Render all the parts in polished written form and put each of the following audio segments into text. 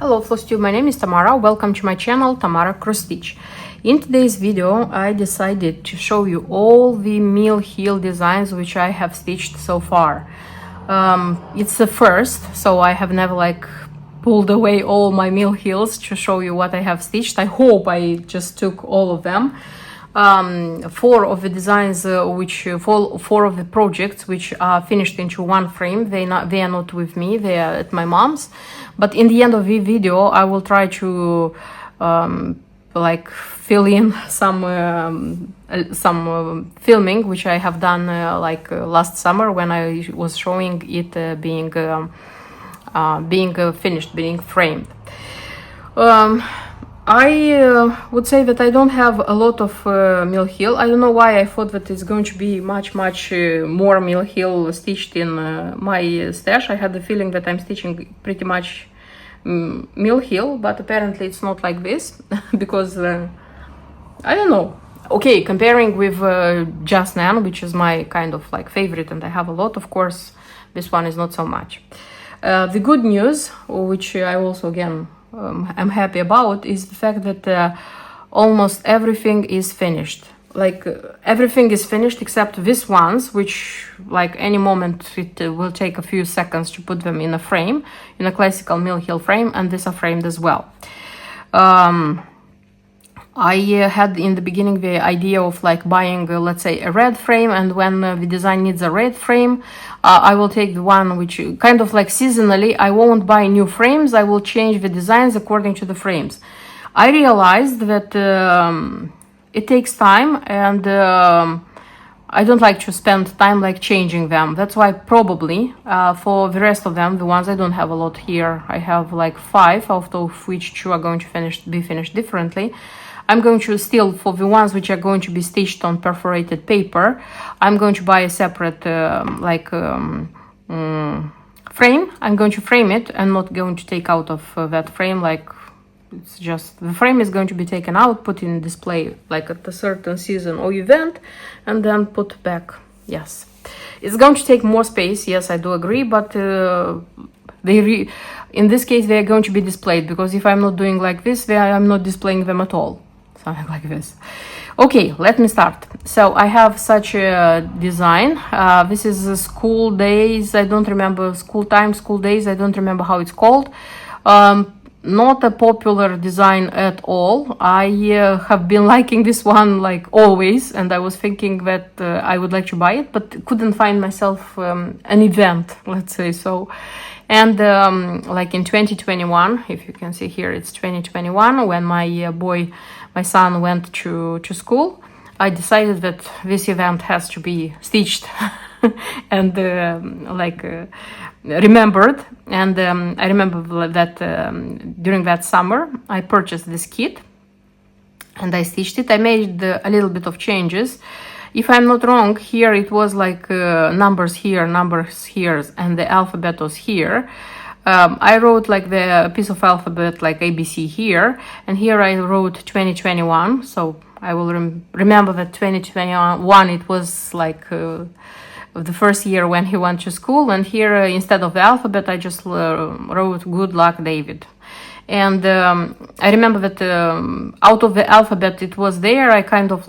Hello FlowStube, my name is Tamara. Welcome to my channel Tamara Cross Stitch. In today's video I decided to show you all the Mill Hill designs which I have stitched so far. It's the first, so I have never pulled away all my Mill Hills to show you what I have stitched. I hope I just took all of them. Four of the designs four of the projects which are finished into one frame, they are not with me, they are at my mom's. But in the end of the video I will try to fill in some filming which I have done last summer when I was showing it being finished, being framed. I would say that I don't have a lot of Mill Hill. I don't know why I thought that it's going to be much more Mill Hill stitched in my stash. I had the feeling that I'm stitching pretty much Mill Hill, but apparently it's not like this because I don't know. Okay, comparing with Just Nan, which is my kind of favorite, and I have a lot, of course, this one is not so much. The good news, which I also again I'm happy about, is the fact that almost everything is finished. Everything is finished except these ones, which any moment it will take a few seconds to put them in a frame, in a classical Mill Hill frame, and these are framed as well. I had in the beginning the idea of buying let's say a red frame, and when the design needs a red frame, I will take the one which kind of seasonally. I won't buy new frames, I will change the designs according to the frames. I realized that it takes time, and I don't like to spend time changing them. That's why probably for the rest of them, the ones I don't have a lot here, I have 5, out of which 2 are going to be finished differently. I'm going to still, for the ones which are going to be stitched on perforated paper, I'm going to buy a separate frame. I'm going to frame it and not going to take out of that frame. It's just the frame is going to be taken out, put in display at a certain season or event, and then put back. Yes, it's going to take more space. Yes, I do agree, but in this case they are going to be displayed, because if I'm not doing like this, I'm not displaying them at all. Something like this. Okay, let me start. So I have such a design. This is school days. I don't remember school days. I don't remember how it's called. Not a popular design at all. I have been liking this one always, and I was thinking that I would like to buy it, but couldn't find myself an event, let's say so. And in 2021, if you can see here, it's 2021, when my son went to school, I decided that this event has to be stitched and remembered. And I remember that during that summer, I purchased this kit and I stitched it. I made a little bit of changes. If I'm not wrong, here it was numbers here, and the alphabet was here. I wrote the piece of alphabet ABC here, and here I wrote 2021. So I will remember that 2021 it was the first year when he went to school, and here instead of the alphabet I just wrote good luck David. And I remember that out of the alphabet it was there, I kind of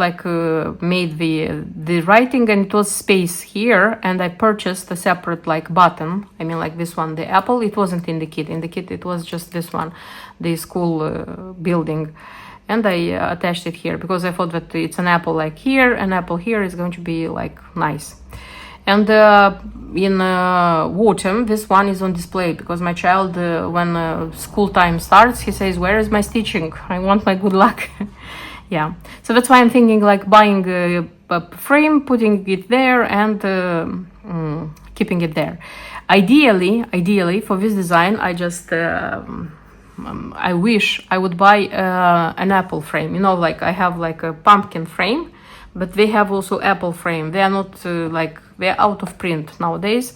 made the writing, and it was space here, and I purchased a separate button. I mean this one, the apple. It wasn't in the kit. In the kit it was just this one, the school building. And I attached it here because I thought that it's an apple here, an apple here is going to be nice. And in autumn, this one is on display because my child, when school time starts, he says, "Where is my stitching? I want my good luck." Yeah, so that's why I'm thinking buying a frame, putting it there, and keeping it there. Ideally, for this design, I just I wish I would buy an apple frame. I have a pumpkin frame, but they have also apple frame. They are not they're out of print nowadays,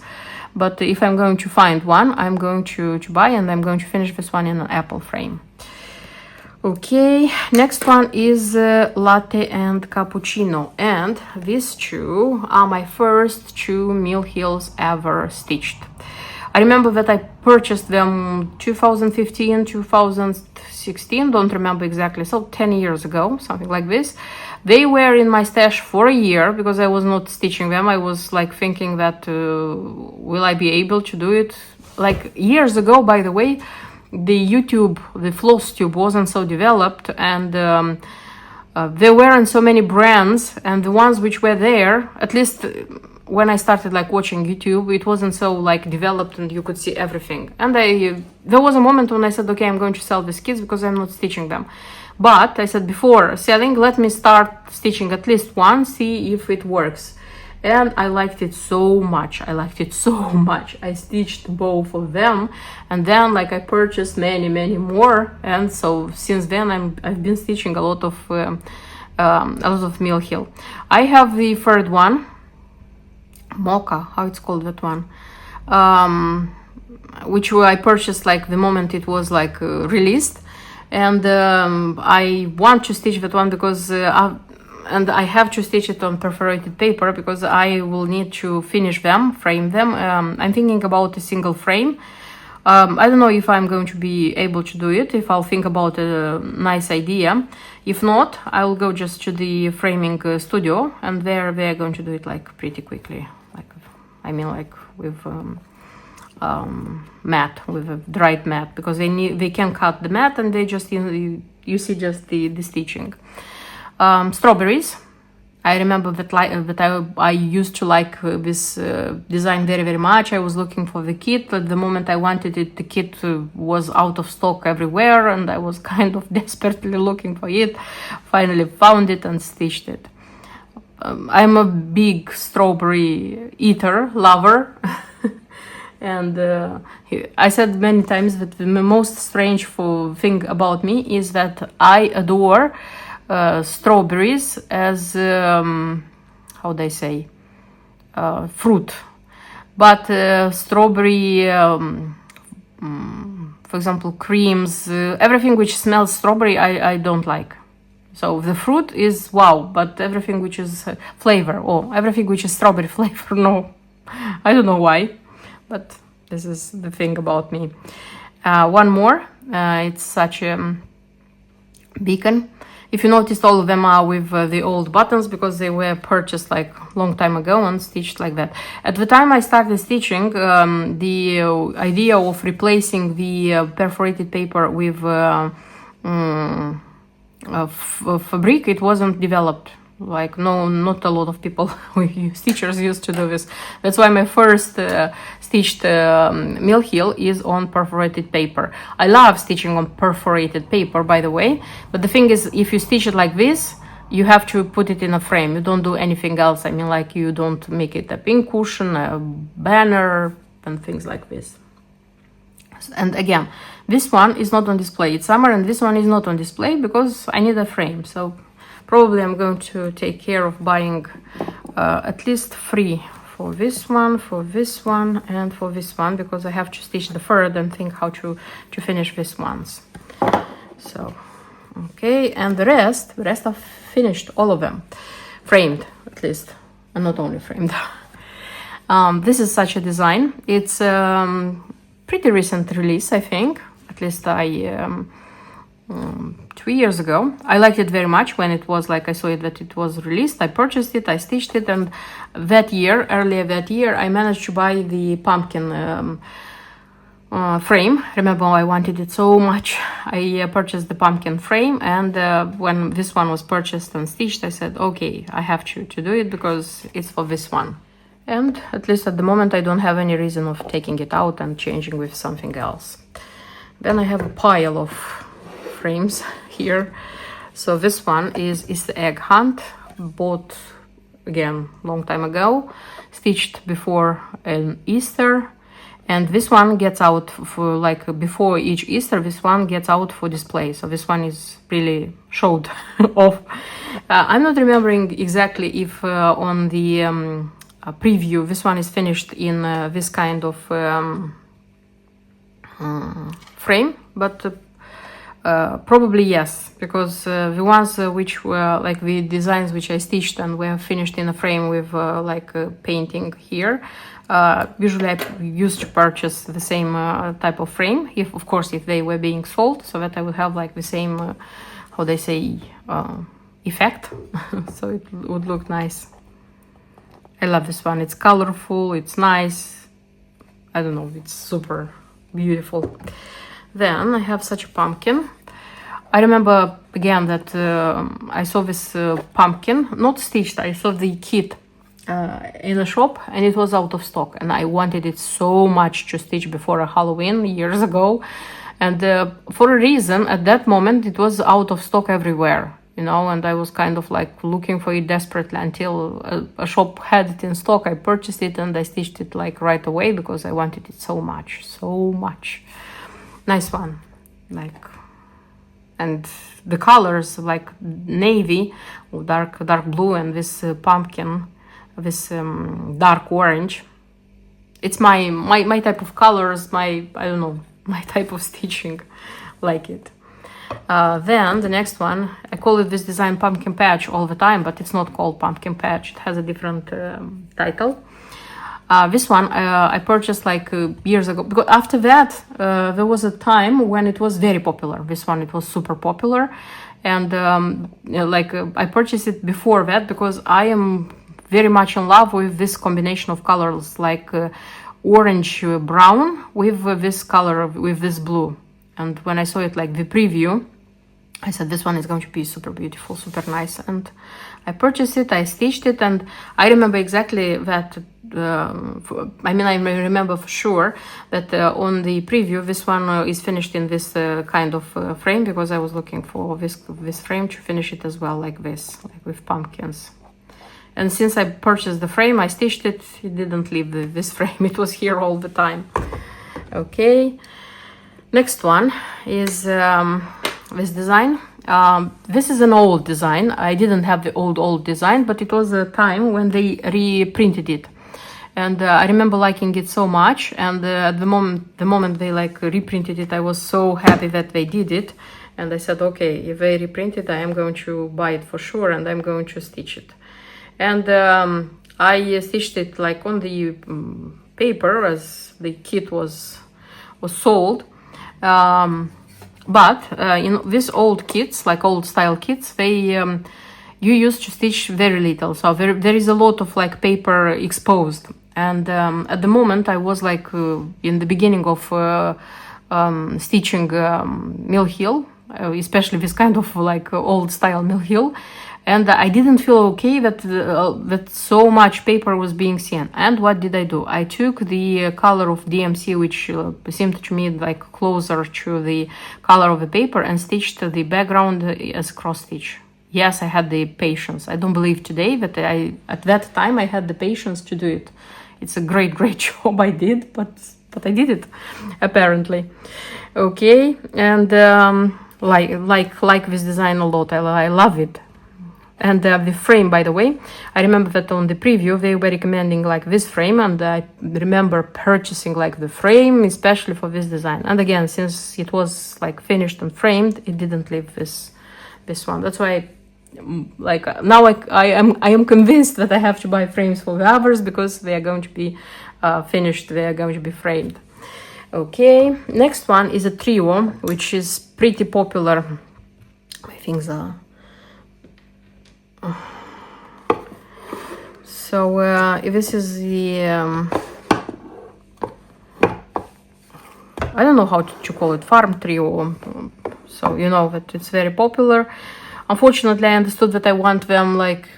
but if I'm going to find one, I'm going to buy, and I'm going to finish this one in an apple frame. Okay, next one is latte and cappuccino, and these 2 are my first 2 Mill Hills ever stitched. I remember that I purchased them 2015, 2016, don't remember exactly, so 10 years ago, something like this. They were in my stash for a year because I was not stitching them. I was like thinking that will I be able to do it? Like years ago, by the way, the floss tube wasn't so developed, and there weren't so many brands, and the ones which were there, at least when I started like watching YouTube, it wasn't so like developed and you could see everything. And there was a moment when I said, okay, I'm going to sell these kits because I'm not stitching them. But I said, before selling, let me start stitching at least one, see if it works. And I liked it so much. I liked it so much. I stitched both of them, and then like I purchased many more. And so since then I've been stitching a lot of Mill Hill. I have the third one, Mocha, how it's called, that one, which I purchased like the moment it was like released, and I want to stitch that one because and I have to stitch it on perforated paper because I will need to finish them, frame them. I'm thinking about a single frame. I don't know if I'm going to be able to do it, if I'll think about a nice idea. If not, I'll go just to the framing studio, and there they're going to do it like pretty quickly. Like, I mean, like with mat, with a dried mat, because they can cut the mat, and they just you see just the stitching. Strawberries. I remember that I used to like this design very much. I was looking for the kit. At the moment I wanted it, the kit was out of stock everywhere, and I was kind of desperately looking for it. Finally found it and stitched it. I'm a big strawberry eater, lover. And I said many times that the most strange thing about me is that I adore strawberries as how they say, fruit, but strawberry, for example, creams, everything which smells strawberry, I don't like. So the fruit is wow, but everything which is flavor, or everything which is strawberry flavor, no. I don't know why, but this is the thing about me. One more, it's such a beacon. If you noticed, all of them are with the old buttons because they were purchased like long time ago and stitched like that. At the time I started stitching, the idea of replacing the perforated paper with fabric, it wasn't developed. Like not a lot of people, stitchers used to do this. That's why my first stitched Mill Hill is on perforated paper. I love stitching on perforated paper, by the way, but the thing is, if you stitch it like this, you have to put it in a frame. You don't do anything else. I mean, like, you don't make it a pin cushion, a banner, and things like this. And again, this one is not on display. It's summer, and this one is not on display because I need a frame. So probably I'm going to take care of buying at least 3 for this one, and for this one, because I have to stitch the third and think how to finish these ones. So, okay, and the rest I've finished, all of them, framed at least, and not only framed. This is such a design. It's pretty recent release, I think. At least I 2 years ago. I liked it very much when it was like, I saw it that it was released. I purchased it, I stitched it, and earlier that year, I managed to buy the pumpkin frame. Remember, I wanted it so much. I purchased the pumpkin frame, and when this one was purchased and stitched, I said, okay, I have to do it because it's for this one. And at least at the moment, I don't have any reason of taking it out and changing with something else. Then I have a pile of frames here. So this one is Easter egg hunt, bought again long time ago, stitched before an Easter, and this one gets out for like before each Easter. This one gets out for display, so this one is really showed off. I'm not remembering exactly if on the preview this one is finished in this kind of frame, but probably yes, because the ones which were like the designs which I stitched and were finished in a frame with like painting here, Usually I used to purchase the same type of frame, if of course if they were being sold, so that I would have like the same, how they say, effect. So it would look nice. I love this one. It's colorful, it's nice. I don't know, it's super beautiful. Then I have such a pumpkin. I remember again that I saw this pumpkin, not stitched, I saw the kit in a shop and it was out of stock, and I wanted it so much to stitch before a Halloween years ago, and for a reason at that moment it was out of stock everywhere, you know, and I was kind of like looking for it desperately until a shop had it in stock. I purchased it and I stitched it like right away because I wanted it so much. Nice one, like, and the colors like navy, dark blue, and this pumpkin, this dark orange. It's my type of colors, I don't know, my type of stitching, like it. Then the next one, I call it this design pumpkin patch all the time, but it's not called pumpkin patch, it has a different title. This one I purchased like years ago, because after that there was a time when it was very popular. This one, it was super popular, and I purchased it before that because I am very much in love with this combination of colors, like orange brown with this color, with this blue. And when I saw it like the preview, I said this one is going to be super beautiful, super nice, and I purchased it, I stitched it, and I remember exactly that, I remember for sure that on the preview this one is finished in this kind of frame, because I was looking for this frame to finish it as well, like this, like with pumpkins. And since I purchased the frame, I stitched it, it didn't leave this frame, it was here all the time. Okay, next one is this design. This is an old design. I didn't have the old design, but it was a time when they reprinted it, and I remember liking it so much. And at the moment they like reprinted it, I was so happy that they did it, and I said, okay, if they reprint it, I am going to buy it for sure, and I'm going to stitch it. And I stitched it like on the paper as the kit was sold. But in these old kits, like old style kits, they you used to stitch very little, so there is a lot of like paper exposed. And at the moment I was like in the beginning of stitching mill heel, especially this kind of like old style mill heel, and I didn't feel okay that so much paper was being seen. And what did I do? I took the color of DMC, which seemed to me like closer to the color of the paper, and stitched the background as cross stitch. Yes, I had the patience. I don't believe today that at that time I had the patience to do it. It's a great job I did, but I did it apparently. Okay, and like this design a lot. I love it. And the frame, by the way, I remember that on the preview they were recommending like this frame, and I remember purchasing like the frame especially for this design. And again, since it was like finished and framed, it didn't leave this one. That's why like now I am convinced that I have to buy frames for the others, because they are going to be finished, they are going to be framed. Okay, next one is a trio, which is pretty popular. My things are... So this is the I don't know how to call it, farm trio. So you know that it's very popular. Unfortunately, I understood that I want them like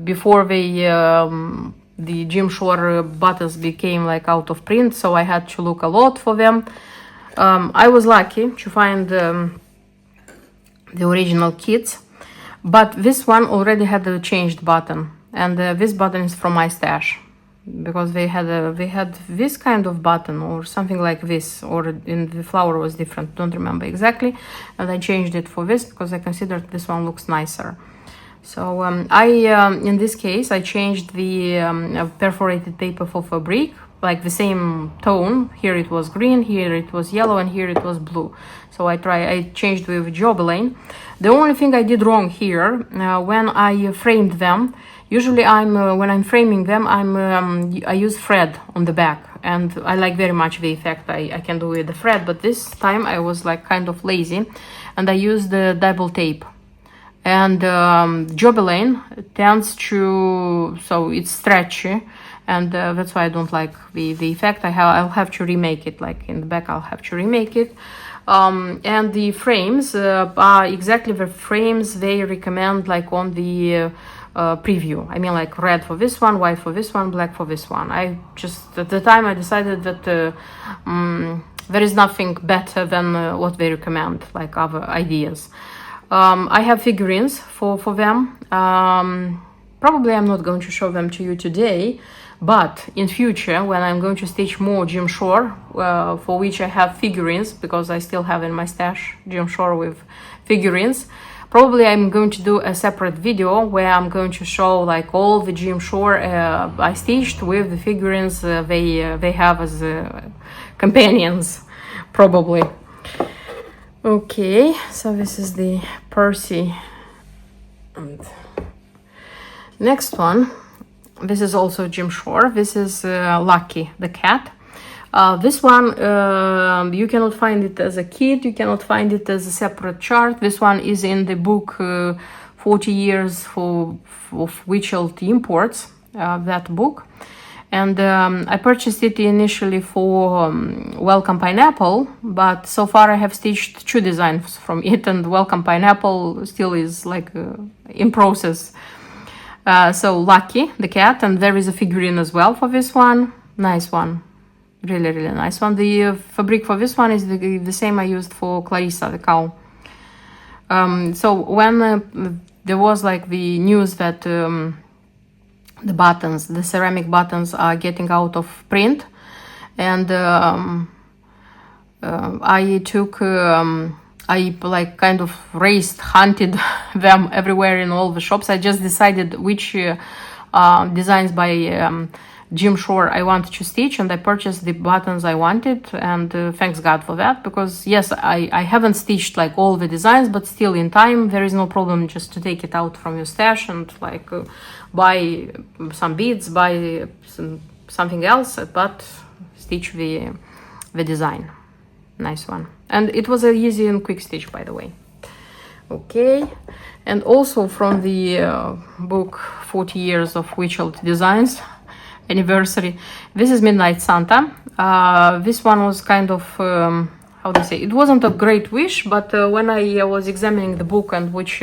before the Jim Shore buttons became like out of print, so I had to look a lot for them. I was lucky to find the original kits, but this one already had a changed button, and this button is from my stash, because they had this kind of button or something like this, or in the flower was different, don't remember exactly, and I changed it for this because I considered this one looks nicer. So in this case I changed the perforated paper for fabric like the same tone. Here it was green, here it was yellow, and here it was blue. So I changed with Jobelan. The only thing I did wrong here, when I framed them, usually when I'm framing them, I use thread on the back, and I like very much the effect I can do with the thread, but this time I was like kind of lazy, and I used the double tape. And Jobelan tends to, so it's stretchy, and that's why I don't like the effect. I'll have to remake it, like in the back I'll have to remake it. And the frames are exactly the frames they recommend, like on the preview. I mean, like red for this one, white for this one, black for this one. I just, at the time I decided that there is nothing better than what they recommend, like other ideas. I have figurines for them. Probably I'm not going to show them to you today, but in future, when I'm going to stitch more Jim Shore, for which I have figurines, because I still have in my stash Jim Shore with figurines, probably I'm going to do a separate video where I'm going to show like all the Jim Shore I stitched with the figurines they have as companions, probably. Okay, so this is the Percy. And next one, this is also Jim Shore. This is Lucky the cat. This one, you cannot find it as a kit, you cannot find it as a separate chart. This one is in the book 40 Years of Witchold Imports, that book. And I purchased it initially for Welcome Pineapple, but so far I have stitched 2 designs from it, and Welcome Pineapple still is like in process. So Lucky the cat, and there is a figurine as well for this one. Nice one, really nice one. The fabric for this one is the same I used for Clarissa the cow. So when there was like the news that the buttons, the ceramic buttons, are getting out of print, and I took I like kind of hunted them everywhere in all the shops. I just decided which designs by Jim Shore I wanted to stitch, and I purchased the buttons I wanted, and thanks God for that, because yes, I haven't stitched like all the designs, but still in time there is no problem just to take it out from your stash and like buy some beads, buy something else, but stitch the design. Nice one. And it was an easy and quick stitch, by the way. Okay, and also from the book 40 Years of Witchold Designs anniversary, this is Midnight Santa. This one was kind of how do I say, it wasn't a great wish, but when I was examining the book and which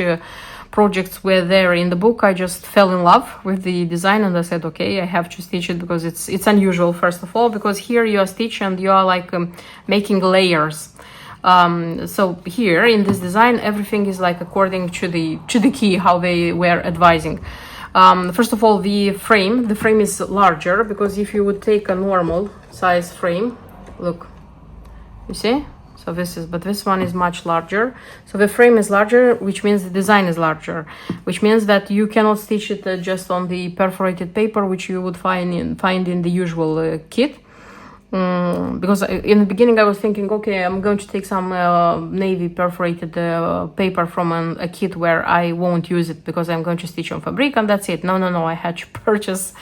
projects were there in the book, I just fell in love with the design, and I said, okay, I have to stitch it, because it's unusual, first of all, because here you are stitching and you are like making layers. So here in this design, everything is like according to the key, how they were advising. First of all, the frame is larger, because if you would take a normal size frame, look, you see? So this one is much larger. So the frame is larger, which means the design is larger, which means that you cannot stitch it just on the perforated paper, which you would find in the usual kit. Because in the beginning I was thinking, okay, I'm going to take some navy perforated paper from a kit where I won't use it because I'm going to stitch on fabric, and that's it. No, I had to purchase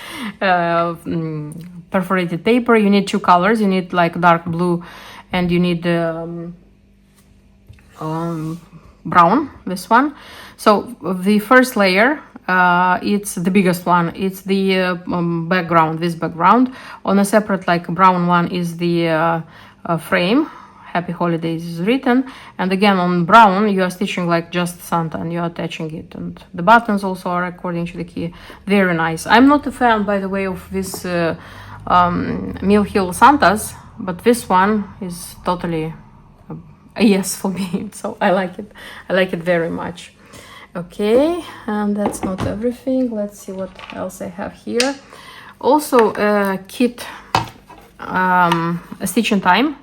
perforated paper. You need 2 colors. You need like dark blue, and you need brown, this one. So the first layer, it's the biggest one, it's the background, this background. On a separate like brown one is the frame, Happy Holidays is written, and again on brown you are stitching like just Santa and you are attaching it, and the buttons also are according to the key. Very nice. I'm not a fan, by the way, of this Mill Hill Santas, but this one is totally a yes for me, so I like it very much. Okay, and that's not everything. Let's see what else I have here. Also kit stitching time.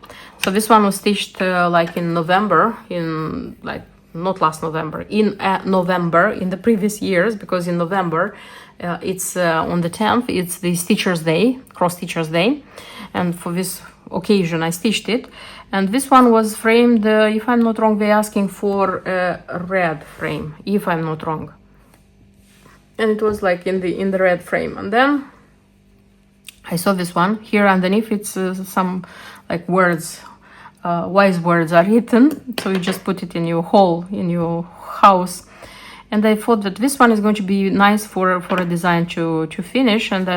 So this one was stitched like in November, in like not last November, in November in the previous years, because in November It's on the 10th, it's the Stitcher's Day, Cross Stitcher's Day, and for this occasion I stitched it. And this one was framed, if I'm not wrong, they're asking for a red frame, if I'm not wrong. And it was like in the red frame. And then I saw this one here underneath. It's some like words, wise words are written. So you just put it in your hall, in your house. And I thought that this one is going to be nice for a design to finish. And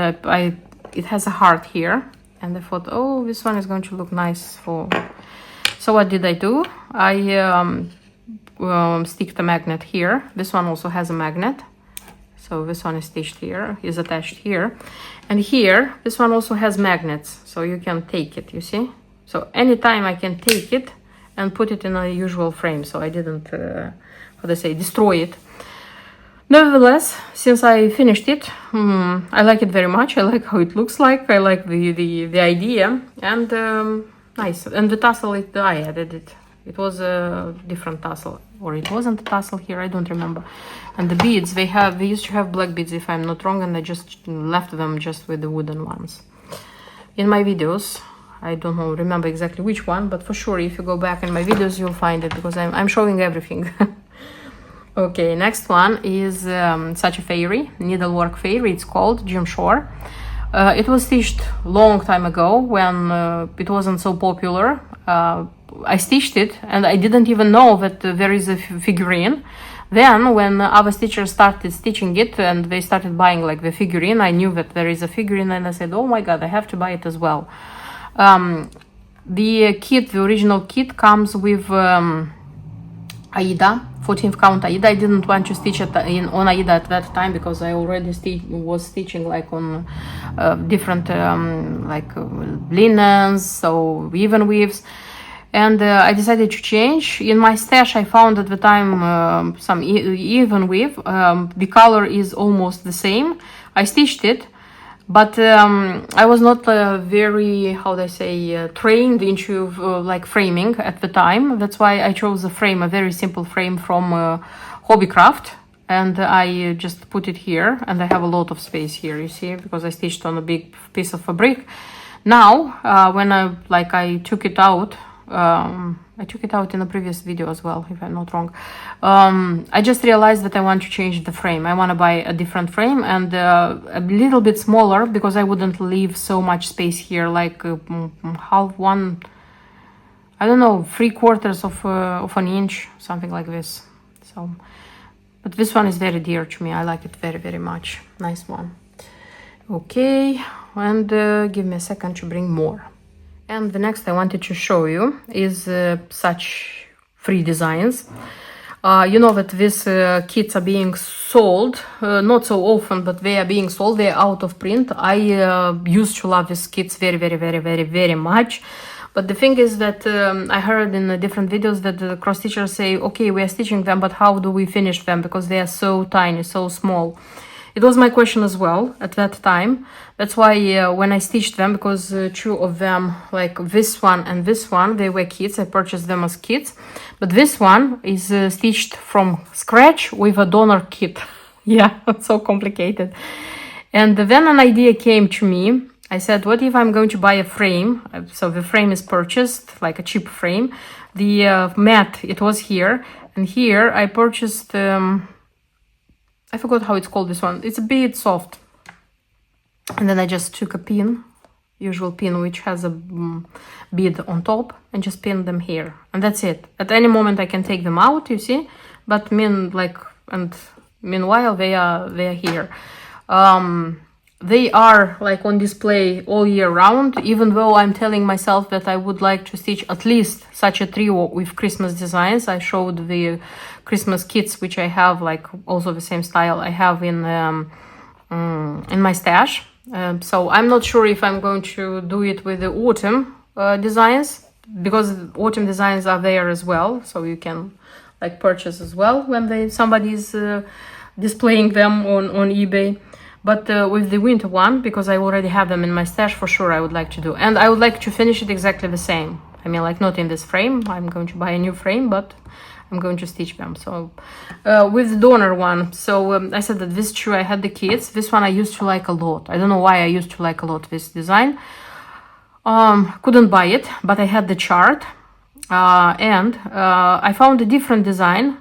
it has a heart here. And I thought, oh, this one is going to look nice for... So what did I do? I stick the magnet here. This one also has a magnet. So this one is stitched here, is attached here. And here, this one also has magnets. So you can take it, you see? So anytime I can take it and put it in a usual frame. So I didn't, how do I say, destroy it. Nevertheless, since I finished it, I like it very much. I like how it looks like. I like the idea. And nice. And the tassel, I added it. It was a different tassel. Or it wasn't a tassel here, I don't remember. And the beads, they used to have black beads, if I'm not wrong. And I just left them just with the wooden ones. In my videos, I don't remember exactly which one. But for sure, if you go back in my videos, you'll find it. Because I'm showing everything. Okay, next one is such a fairy, needlework fairy. It's called Jim Shore. It was stitched long time ago when it wasn't so popular. I stitched it and I didn't even know that there is a figurine. Then when other stitchers started stitching it and they started buying like the figurine, I knew that there is a figurine and I said, oh my god, I have to buy it as well. The kit, the original kit, comes with Aida, 14th count Aida. I didn't want to stitch it on Aida at that time because I already was stitching like on different linens, so even weaves. And I decided to change. In my stash, I found at the time some even weave. The color is almost the same. I stitched it, but I was not very, how do I say, trained into like framing at the time. That's why I chose a frame, a very simple frame from Hobbycraft. And I just put it here, and I have a lot of space here, you see, because I stitched on a big piece of fabric. Now, when I took it out, I took it out in a previous video as well, if I'm not wrong. I just realized that I want to change the frame. I want to buy a different frame and a little bit smaller because I wouldn't leave so much space here, like half one, I don't know, 3/4 of an inch, something like this. So, but this one is very dear to me. I like it very, very much. Nice one. Okay, and give me a second to bring more. And the next I wanted to show you is such free designs. You know that these kits are being sold, not so often, but they are being sold. They are out of print. I used to love these kits very, very, very, very, very much. But the thing is that I heard in different videos that the cross stitchers say, okay, we are stitching them, but how do we finish them? Because they are so tiny, so small. It was my question as well at that time. That's why when I stitched them, because two of them, like this one and this one, they were kits. I purchased them as kits. But this one is stitched from scratch with a donor kit. Yeah, it's so complicated. And then an idea came to me. I said, what if I'm going to buy a frame? So the frame is purchased, like a cheap frame. The mat, it was here. And here I purchased... I forgot how it's called, this one. It's a bit soft. And then I just took a pin, usual pin, which has a bead on top, and just pinned them here. And that's it. At any moment I can take them out, you see? But meanwhile they are here. They are like on display all year round, even though I'm telling myself that I would like to stitch at least such a trio with Christmas designs. I showed the Christmas kits, which I have, like also the same style I have in my stash. So I'm not sure if I'm going to do it with the autumn designs, because autumn designs are there as well, so you can like purchase as well when somebody's displaying them on eBay. But with the winter one, because I already have them in my stash, for sure I would like to do. And I would like to finish it exactly the same. I mean, like not in this frame. I'm going to buy a new frame, but I'm going to stitch them. So with the donor one, so I said that this shoe I had the kids. This one I used to like a lot. I don't know why I used to like a lot this design. Couldn't buy it, but I had the chart, and I found a different design,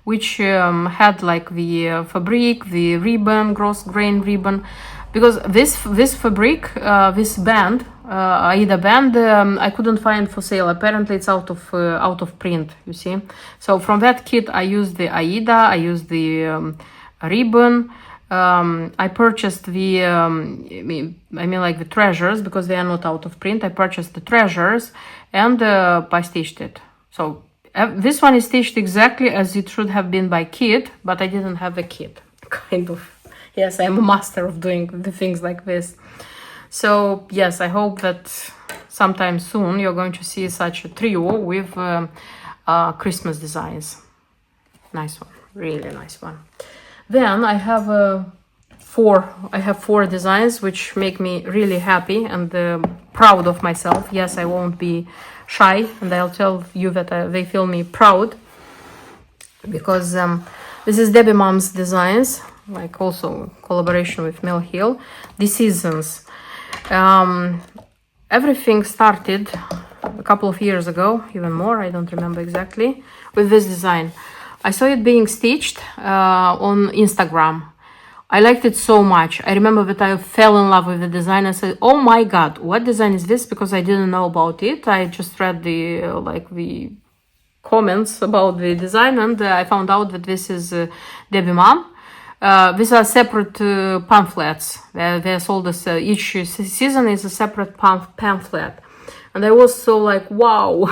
which had like the fabric, the ribbon, gross grain ribbon, because this fabric, this band, Aida band, I couldn't find for sale. Apparently it's out of print, you see. So from that kit I used the Aida, I used the ribbon. I purchased the I mean like the treasures, because they are not out of print. I purchased the treasures and I stitched it. So this one is stitched exactly as it should have been by kit, but I didn't have a kit. Kind of. Yes, I'm a master of doing the things like this. So yes, I hope that sometime soon you're going to see such a trio with Christmas designs. Nice one, really nice one. Then I have four designs which make me really happy and proud of myself. Yes, I won't be shy, and I'll tell you that they feel me proud, because this is Debbie Mom's designs, like also collaboration with Mill Hill. The seasons. Everything started a couple of years ago, even more, I don't remember exactly, with this design. I saw it being stitched on Instagram. I liked it so much. I remember that I fell in love with the design. I said, oh my god, what design is this? Because I didn't know about it. I just read the comments about the design, and I found out that this is Debbie Mom. These are separate pamphlets. They're sold as each season is a separate pamphlet. And I was so like, wow.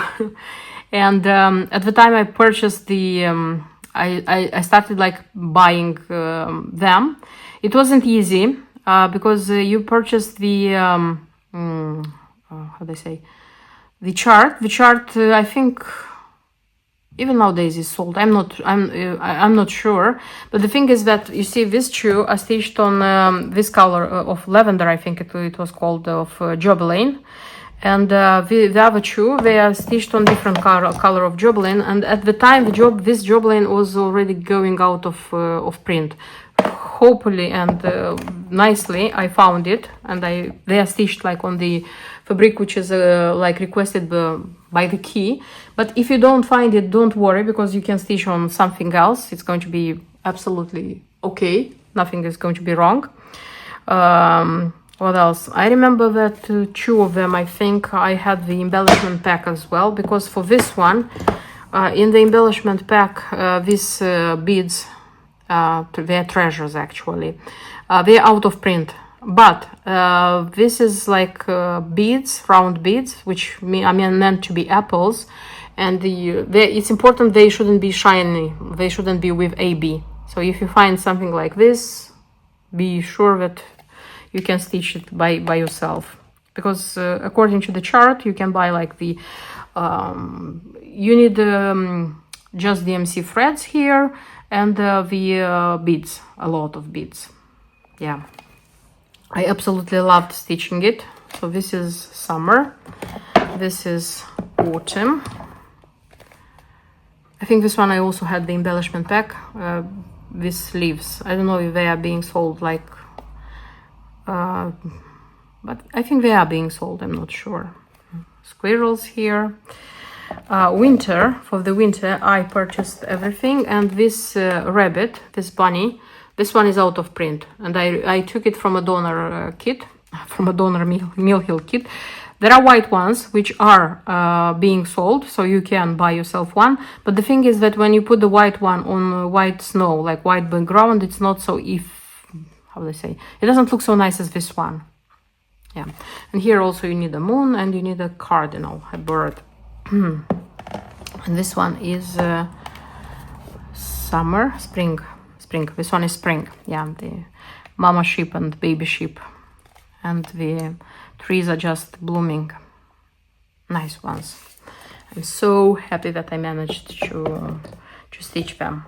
And at the time I purchased the, I started like buying them. It wasn't easy because you purchased the, how do I say, the chart. The chart, I think, even nowadays is sold. I'm not sure. But the thing is that you see this shoe are stitched on this color of lavender. I think it was called of Jobelin. And the other two, they are stitched on different color of Jobelin. And at the time, this Jobelin was already going out of print. Hopefully and nicely, I found it, and they are stitched like on the fabric, which is like requested by the key. But if you don't find it, don't worry, because you can stitch on something else. It's going to be absolutely okay. Nothing is going to be wrong. What else? I remember that two of them, I think I had the embellishment pack as well, because for this one, in the embellishment pack, these beads, they're treasures actually. They're out of print, but this is like beads, round beads, which are meant to be apples, and it's important they shouldn't be shiny. They shouldn't be with AB. So if you find something like this, be sure that you can stitch it by yourself, because according to the chart you can buy like the you need just DMC threads here and the beads, a lot of beads. Yeah, I absolutely loved stitching it. So this is summer, this is autumn. I think this one I also had the embellishment pack with sleeves. I don't know if they are being sold like but I think they are being sold, I'm not sure. Squirrels here. Winter, for the winter I purchased everything, and this rabbit, this bunny, this one is out of print, and I took it from a donor kit, from a donor Mill Hill kit. There are white ones which are being sold, so you can buy yourself one, but the thing is that when you put the white one on white snow, like white background, it's not so, how do I say, it doesn't look so nice as this one. Yeah, and here also you need a moon and you need a cardinal, a bird. And this one is summer, spring. This one is spring. Yeah, the mama sheep and baby sheep, and the trees are just blooming. Nice ones. I'm so happy that I managed to stitch them.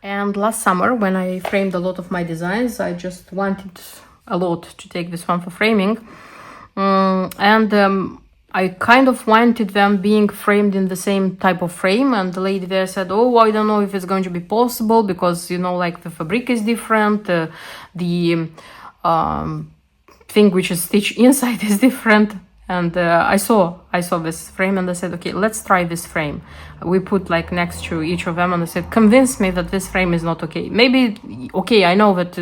And last summer, when I framed a lot of my designs, I just wanted a lot to take this one for framing. I kind of wanted them being framed in the same type of frame, and the lady there said, oh, I don't know if it's going to be possible because, you know, like the fabric is different, the thing which is stitched inside is different. And I saw this frame and I said, okay, let's try this frame. We put like next to each of them and I said, convince me that this frame is not okay. Maybe, okay, I know that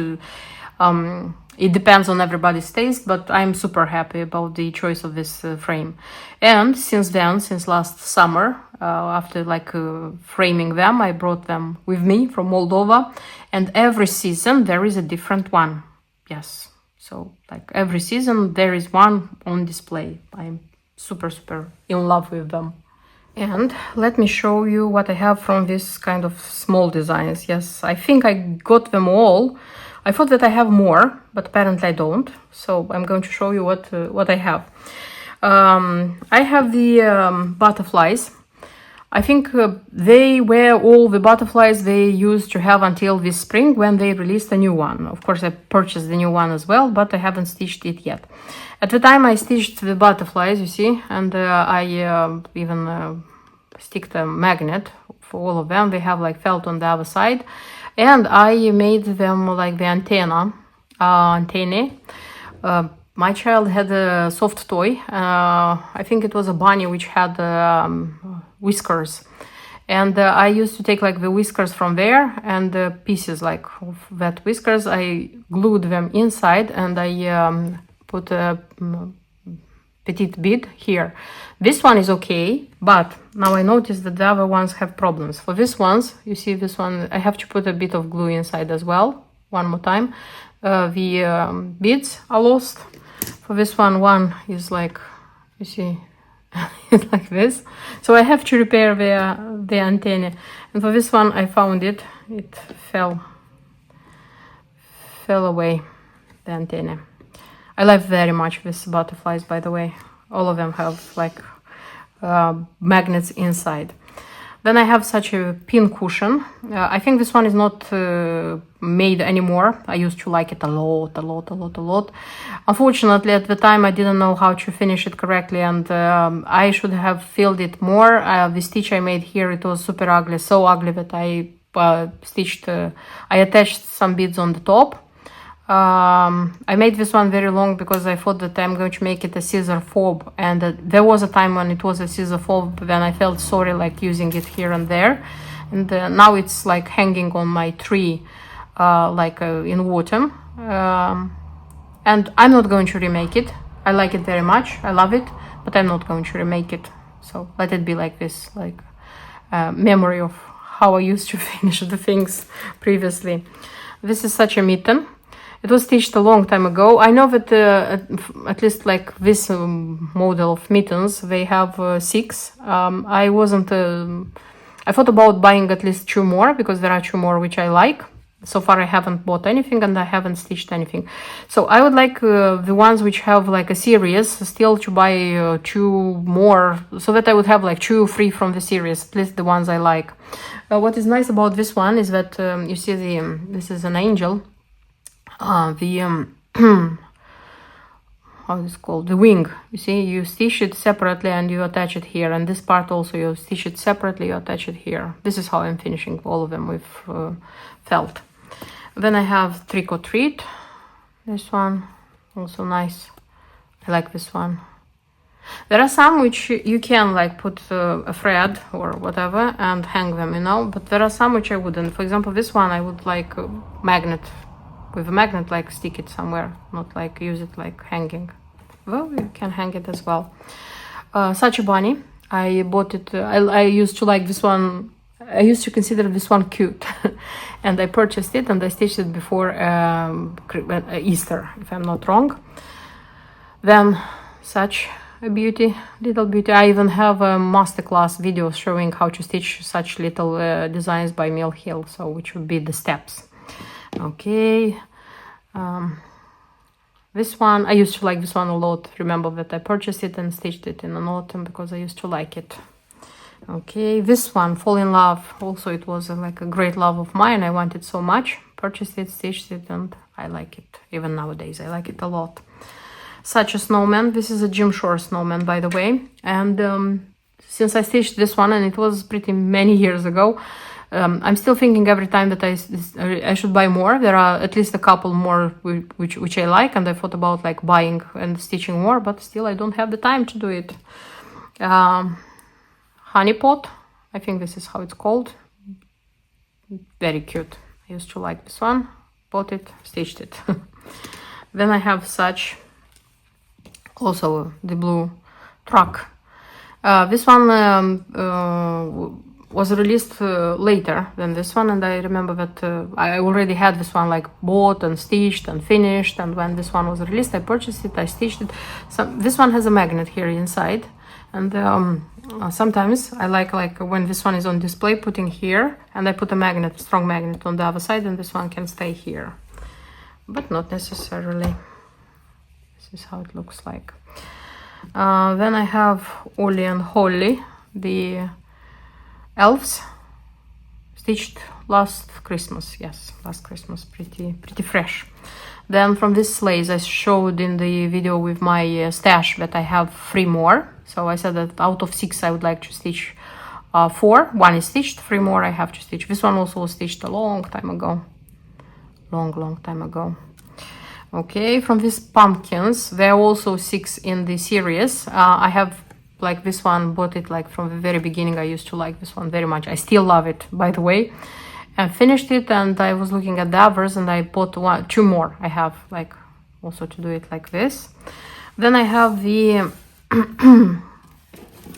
it depends on everybody's taste, but I'm super happy about the choice of this frame. And since then, since last summer, after like framing them, I brought them with me from Moldova. And every season there is a different one. Yes. So like every season there is one on display. I'm super in love with them. And let me show you what I have from this kind of small designs. Yes, I think I got them all. I thought that I have more, but apparently I don't. So I'm going to show you what I have. I have the butterflies. I think they were all the butterflies they used to have until this spring when they released a new one. Of course, I purchased the new one as well, but I haven't stitched it yet. At the time I stitched the butterflies, you see, and I even stick the magnet for all of them. They have like felt on the other side. And I made them like the antennae. My child had a soft toy. I think it was a bunny which had whiskers. And I used to take like the whiskers from there and pieces like of that whiskers. I glued them inside and I put a petite bead here. This one is okay, but now I notice that the other ones have problems. For these ones, you see this one, I have to put a bit of glue inside as well. One more time. The beads are lost. For this one is like, you see, it's like this. So I have to repair the antenna. And for this one, I found it. It fell away, the antenna. I love very much these butterflies, by the way. All of them have like magnets inside. Then I have such a pin cushion. I think this one is not made anymore. I used to like it a lot. Unfortunately, at the time I didn't know how to finish it correctly, and I should have filled it more. The stitch I made here, it was super ugly, so ugly that I I attached some beads on the top. I made this one very long because I thought that I'm going to make it a scissor fob, and there was a time when it was a scissor fob, then I felt sorry like using it here and there, and now it's like hanging on my tree in autumn, and I'm not going to remake it. I like it very much, I love it, but I'm not going to remake it. So let it be like this, like memory of how I used to finish the things previously. This is such a mitten. It was stitched a long time ago. I know that at least like this model of mittens, they have 6. I thought about buying at least 2 more because there are 2 more which I like. So far I haven't bought anything and I haven't stitched anything. So I would like the ones which have like a series still to buy 2 more, so that I would have like 2 free from the series, at least the ones I like. What is nice about this one is that you see this is an angel. How is it called? The wing. You see, you stitch it separately and you attach it here, and this part also you stitch it separately, you attach it here. This is how I'm finishing all of them with felt. Then I have Trick or Treat. This one also nice. I like this one. There are some which you can like put a thread or whatever and hang them, you know, but there are some which I wouldn't. For example, this one I would like a magnet. With a magnet, like stick it somewhere, not like use it like hanging. Well, you can hang it as well. Such a bunny. I bought it. I used to like this one. I used to consider this one cute, and I purchased it and I stitched it before Easter, if I'm not wrong. Then such a beauty, little beauty. I even have a masterclass video showing how to stitch such little designs by Mill Hill, so which would be the steps. Okay, this one, I used to like this one a lot. Remember that I purchased it and stitched it in an autumn because I used to like it. Okay, this one, Fall in Love. Also, it was like a great love of mine. I wanted so much. Purchased it, stitched it, and I like it. Even nowadays, I like it a lot. such a snowman. This is a Jim Shore snowman, by the way. And since I stitched this one, and it was pretty many years ago, I'm still thinking every time that I should buy more. There are at least a couple more which I like, and I thought about like buying and stitching more, but still I don't have the time to do it. Honey pot, I think this is how it's called. Very cute. I used to like this one. Bought it, stitched it. Then I have such, also the blue truck. This one was released later than this one, and I remember that I already had this one like bought and stitched and finished, and when this one was released I purchased it, I stitched it. This one has a magnet here inside, and sometimes I like when this one is on display, putting here, and I put a magnet, strong magnet on the other side, and this one can stay here, but not necessarily. This is how it looks like. Then I have Ollie and Holly, the elves, stitched last Christmas. Yes, last Christmas, pretty fresh. Then from this sleighs I showed in the video with my stash that I have 3 more. So I said that out of 6 I would like to stitch 4. 1 is stitched, 3 more I have to stitch. This one also was stitched a long time ago. Long time ago. Okay, from these pumpkins, there are also 6 in the series. I have like this one, bought it like from the very beginning. I used to like this one very much. I still love it, by the way. And finished it, and I was looking at the others, and I bought 2 more. I have like also to do it like this. Then I have the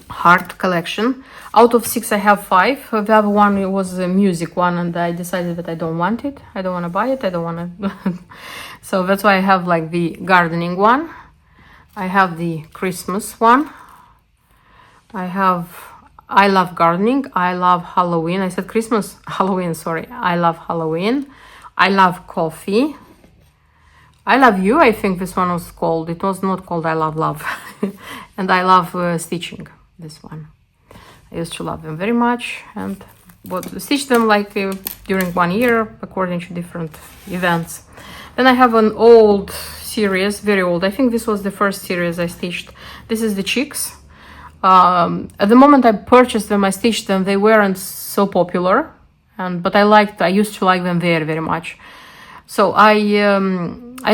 heart collection. Out of 6 I have 5. The other one was a music one, and I decided that I don't want it. I don't want to buy it. I don't want to. So that's why I have like the gardening one. I have the Christmas one. I love gardening. I love Halloween. I said Christmas, Halloween, sorry. I love Halloween. I love coffee. I love you. I think this one was called. It was not called I love love. And I love stitching, this one. I used to love them very much, and stitch them like during 1 year according to different events. Then I have an old series, very old. I think this was the first series I stitched. This is the Chicks. At the moment I purchased them, I stitched them, they weren't so popular, but I used to like them very much. So I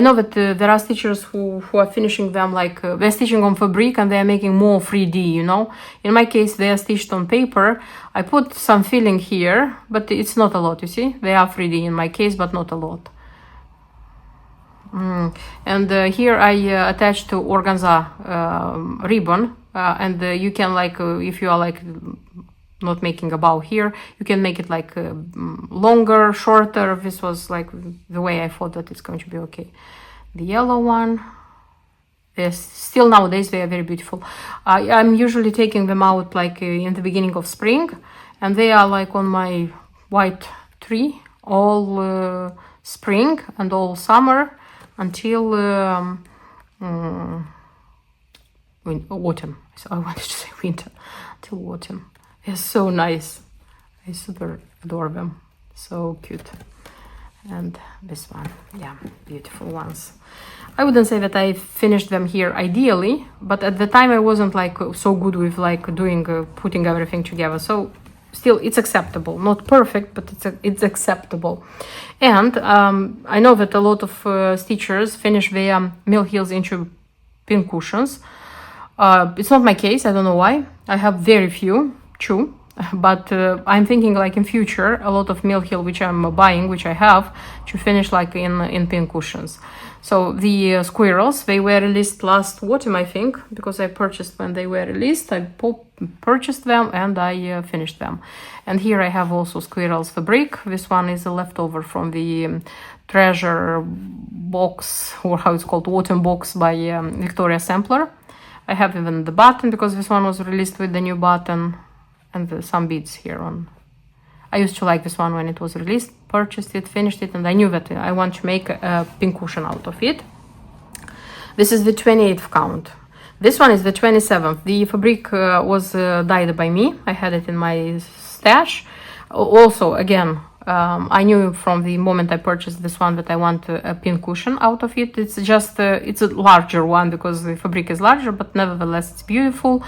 know that there are stitchers who are finishing them like they're stitching on fabric and they're making more 3D, you know. In my case they are stitched on paper. I put some filling here, but it's not a lot, you see. They are 3D in my case, but not a lot. And here I attached to organza ribbon, and you can like if you are like not making a bow here, you can make it like longer, shorter. This was like the way I thought that it's going to be okay. The yellow one, yes, still nowadays they are very beautiful. I'm usually taking them out like in the beginning of spring, and they are like on my white tree all spring and all summer until autumn. So I wanted to say winter, till autumn. They're so nice. I super adore them. So cute. And this one, yeah, beautiful ones. I wouldn't say that I finished them here ideally, but at the time I wasn't like so good with like doing putting everything together. So still it's acceptable, not perfect, but it's acceptable. And I know that a lot of stitchers finish their mill heels into pin cushions. It's not my case. I don't know why. I have very few, true, but I'm thinking like in future a lot of mill heel which I'm buying, which I have, to finish like in pin cushions. So the squirrels, they were released last autumn, I think, because I purchased when they were released. I purchased them and I finished them. And here I have also squirrels fabric. This one is a leftover from the treasure box, or how it's called, autumn box by Victoria Sampler. I have even the button because this one was released with the new button, and some beads here on. I used to like this one when it was released, purchased it, finished it, and I knew that I want to make a pin cushion out of it. This is the 28th count. This one is the 27th. The fabric was dyed by me. I had it in my stash. Also, again, I knew from the moment I purchased this one that I want a pin cushion out of it. It's just it's a larger one because the fabric is larger, but nevertheless it's beautiful.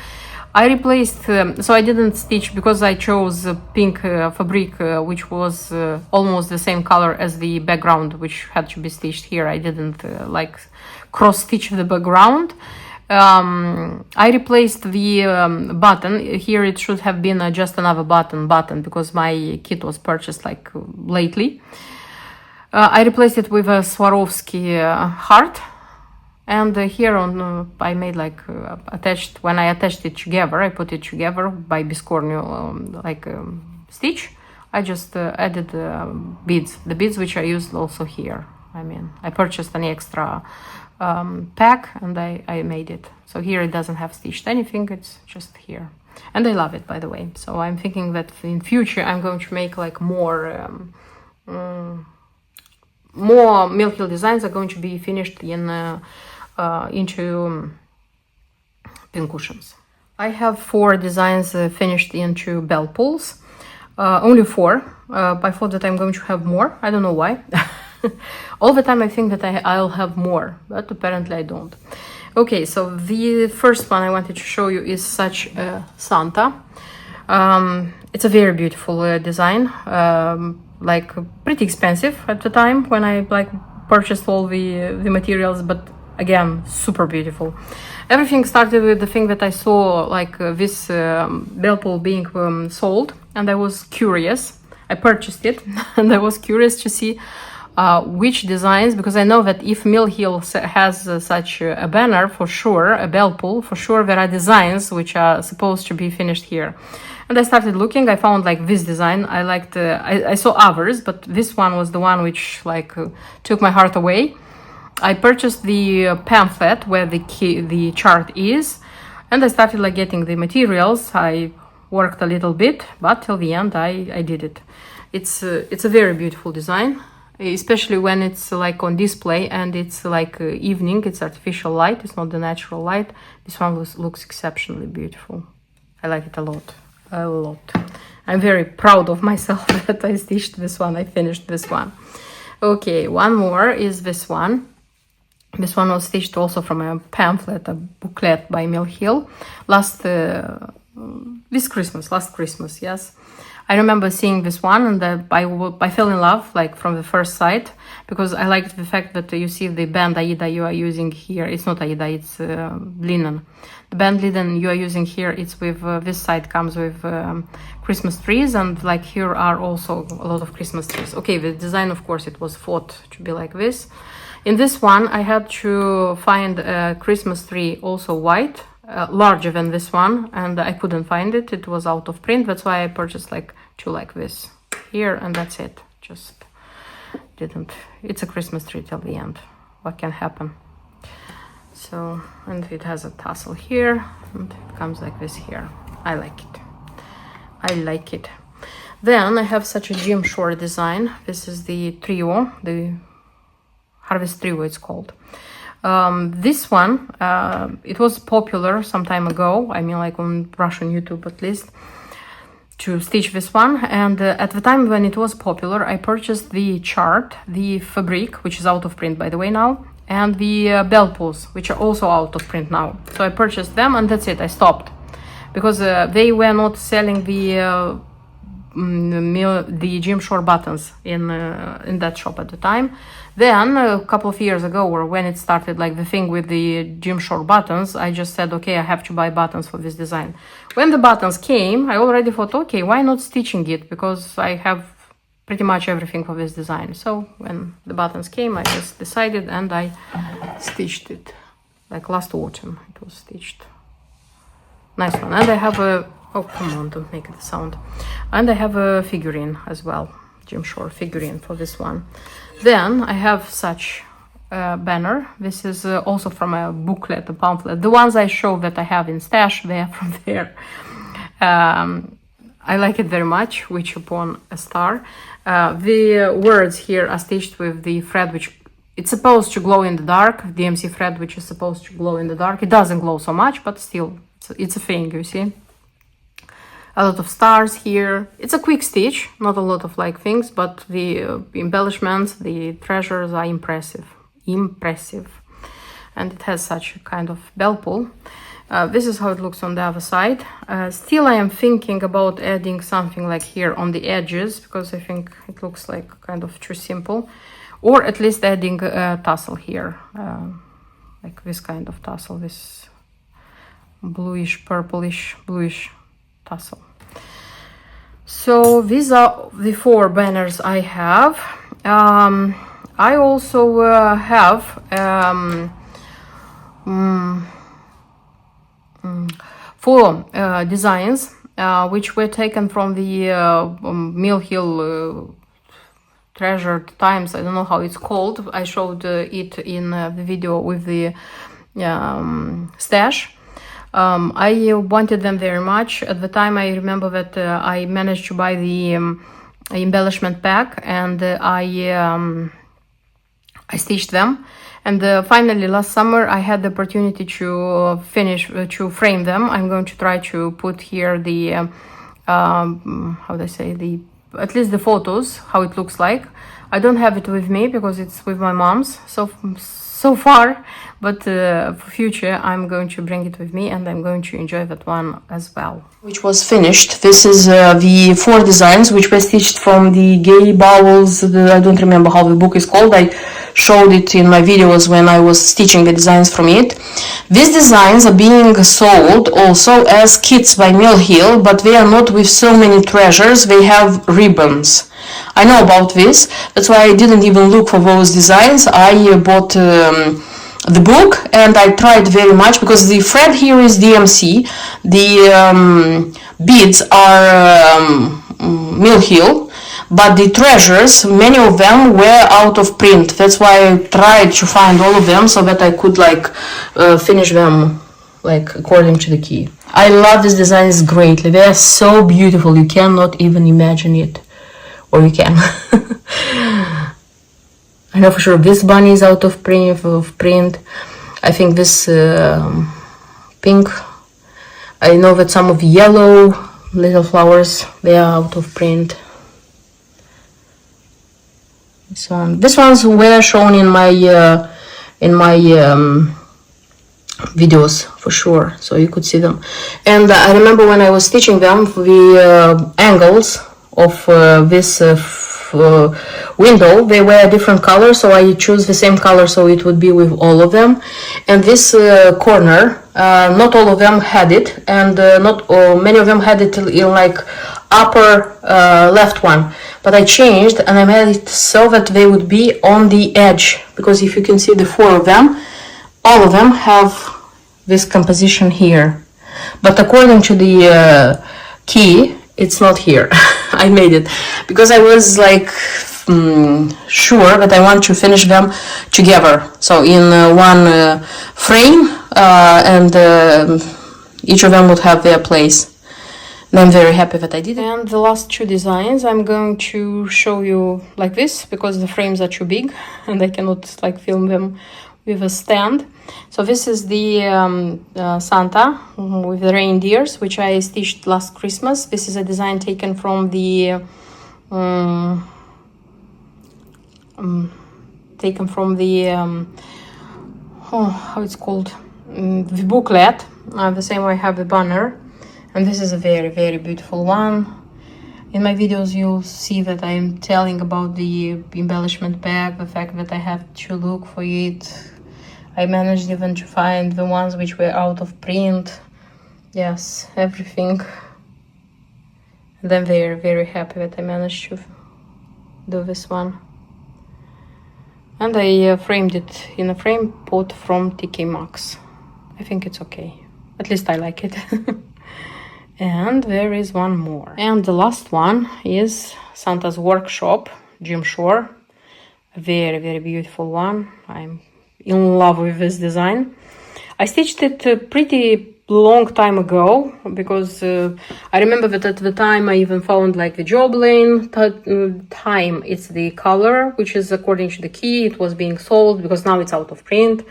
I replaced, so I didn't stitch because I chose pink fabric, which was almost the same color as the background, which had to be stitched here. I didn't like cross stitch the background. I replaced the button. Here it should have been just another button because my kit was purchased like lately. I replaced it with a Swarovski heart. And here on, I made like attached, when I attached it together, I put it together by biscornu stitch. I just added beads, the beads which I used also here. I mean, I purchased an extra pack and I made it. So here it doesn't have stitched anything, it's just here. And I love it, by the way. So I'm thinking that in future I'm going to make like more Mill Hill designs are going to be finished in into pincushions. I have 4 designs finished into bell pulls. Only 4. I thought that I'm going to have more. I don't know why. All the time I think that I'll have more, but apparently I don't. Okay, so the first one I wanted to show you is such a Santa. It's a very beautiful design, like pretty expensive at the time when I like purchased all the materials, but again, super beautiful. Everything started with the thing that I saw, like this bell pull being sold, and I was curious. I purchased it, and I was curious to see which designs, because I know that if Mill Hill has such a banner, for sure, a bell pull, for sure there are designs which are supposed to be finished here. And I started looking, I found like this design, I liked, I saw others, but this one was the one which like took my heart away. I purchased the pamphlet where the chart is, and I started like getting the materials. I worked a little bit, but till the end I did it. It's a very beautiful design, especially when it's like on display and it's like evening. It's artificial light, it's not the natural light. This one looks exceptionally beautiful. I like it a lot. I'm very proud of myself that I stitched this one, I finished this one. Okay, one more is this one. This one was stitched also from a pamphlet, a booklet by Mill Hill last Christmas, yes. I remember seeing this one and I fell in love like from the first sight, because I liked the fact that you see the band Aida you are using here. It's not Aida, it's linen. The band linen you are using here, it's with this side comes with Christmas trees, and like here are also a lot of Christmas trees. Okay, the design, of course, it was thought to be like this. In this one, I had to find a Christmas tree also white, larger than this one, and I couldn't find it. It was out of print. That's why I purchased like 2 like this here, and that's it. Just didn't. It's a Christmas tree till the end. What can happen? So, and it has a tassel here, and it comes like this here. I like it. I like it. Then I have such a Jim Shore design. This is the trio, the Harvest Trio it's called. This one, it was popular some time ago, I mean like on Russian YouTube at least, to stitch this one. And at the time when it was popular, I purchased the chart, the fabric, which is out of print by the way now, and the bell pulls, which are also out of print now. So I purchased them and that's it, I stopped. Because they were not selling the Jim Shore buttons in that shop at the time. Then a couple of years ago, or when it started like the thing with the Jim Shore buttons, I just said, okay, I have to buy buttons for this design. When the buttons came, I already thought, okay, why not stitching it, because I have pretty much everything for this design. So when the buttons came, I just decided and I stitched it. Like last autumn it was stitched. Nice one. And I have a, oh come on, don't make the sound. And I have a figurine as well, Jim Shore figurine for this one. Then I have such a banner. This is also from a booklet, a pamphlet. The ones I show that I have in stash, they are from there. I like it very much, Witch Upon a Star. The words here are stitched with the thread which it's supposed to glow in the dark, DMC thread which is supposed to glow in the dark. It doesn't glow so much, but still, it's a thing, you see. a lot of stars here. It's a quick stitch, not a lot of like things, but the embellishments, the treasures are impressive. And it has such a kind of bell pull. This is how it looks on the other side. Still I am thinking about adding something like here on the edges, because I think it looks like kind of too simple, or at least adding a tassel here, like this kind of tassel, this bluish, purplish, bluish tassel. So these are the 4 banners I have. I also have 4 designs which were taken from the Mill Hill Treasured Times. I don't know how it's called. I showed it in the video with the stash. I wanted them very much. At the time, I remember that I managed to buy the embellishment pack, and I stitched them. And finally, last summer, I had the opportunity to to frame them. I'm going to try to put here the, how do I say, at least the photos, how it looks like. I don't have it with me because it's with my mom's so far, but for future I'm going to bring it with me, and I'm going to enjoy that one as well. Which was finished. This is the 4 designs which were stitched from the Gay Bowels. I don't remember how the book is called. I showed it in my videos when I was stitching the designs from it. These designs are being sold also as kits by Mill Hill, but they are not with so many treasures. They have ribbons. I know about this. That's why I didn't even look for those designs. I bought the book, and I tried very much because the thread here is DMC. The beads are Mill Hill, but the treasures, many of them were out of print. That's why I tried to find all of them so that I could like finish them like according to the key. I love these designs greatly. They are so beautiful. You cannot even imagine it. Or you can. I know for sure this bunny is out of print. I think this pink. I know that some of the yellow little flowers, they are out of print. These ones were shown in my videos for sure, so you could see them. And I remember when I was stitching them, the angles of this window, they were a different color, so I choose the same color so it would be with all of them. And this corner, not all of them had it, and many of them had it in like upper left one, but I changed and I made it so that they would be on the edge, because if you can see the 4 of them, all of them have this composition here, but according to the key, it's not here. I made it because I was like sure that I want to finish them together, so in one frame, and each of them would have their place. And I'm very happy that I did it. And the last 2 designs I'm going to show you like this, because the frames are too big and I cannot like film them with a stand. So this is the Santa with the reindeers, which I stitched last Christmas. This is a design taken from the how it's called, the booklet. The same way I have the banner, and this is a very, very beautiful one. In my videos you'll see that I'm telling about the embellishment bag, the fact that I have to look for it. I managed even to find the ones which were out of print. Yes, everything. And I'm very, very happy that I managed to do this one. And I framed it in a frame pot from TK Maxx. I think it's okay. At least I like it. And there is one more. And the last one is Santa's Workshop, Jim Shore. A very, very beautiful one. I'm in love with this design. I stitched it a pretty long time ago, because I remember that at the time I even found like the Joblin time. It's the color, which is according to the key. It was being sold because now it's out of print.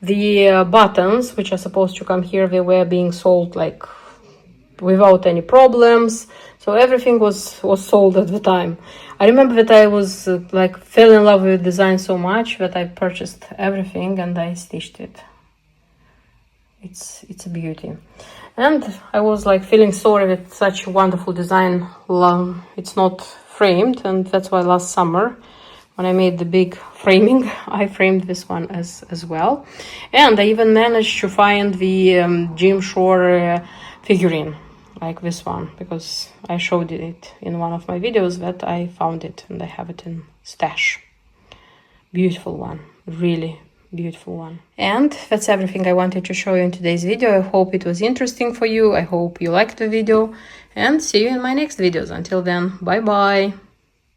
The buttons, which are supposed to come here, they were being sold like without any problems. So everything was sold at the time. I remember that I was like fell in love with design so much that I purchased everything and I stitched it. It's a beauty. And I was like feeling sorry with such a wonderful design. It's not framed, and that's why last summer when I made the big framing, I framed this one as well. And I even managed to find the Jim Shore figurine, like this one, because I showed it in one of my videos that I found it and I have it in stash. Beautiful one, really beautiful one. And that's everything I wanted to show you in today's video. I hope it was interesting for you. I hope you liked the video, and see you in my next videos. Until then, bye bye.